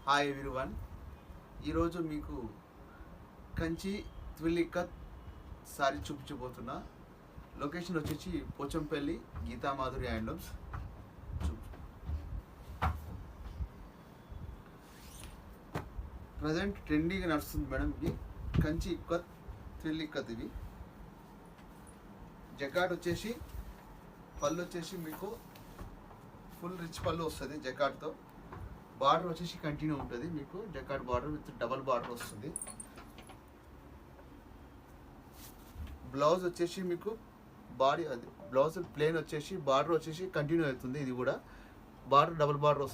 Hi everyone. ఈరోజు మీకు Kanchi త్విల్లిక్కత్ sorry చూపించబోతున్నా. Location వచ్చేసి పోచంపల్లి గీతామాధురి హ్యాండ్లూమ్స్. ప్రజెంట్ ట్రెండీగా నడుస్తుంది మేడం. ఇది కంచి ఇక్కత్ త్విల్లిక్కత్. ఇవి జకాట్ వచ్చేసి పళ్ళు వచ్చేసి మీకు ఫుల్ రిచ్ పళ్ళు వస్తుంది జకాట్తో. బార్డర్ వచ్చేసి కంటిన్యూ ఉంటుంది మీకు. జకాట్ బార్డర్ విత్ డబల్ బార్డర్ వస్తుంది. బ్లౌజ్ వచ్చేసి మీకు బాడీ అది బ్లౌజ్ ప్లేన్ వచ్చేసి బార్డర్ వచ్చేసి కంటిన్యూ అవుతుంది. ఇది కూడా బార్డర్ డబల్ బార్డర్ వస్తుంది.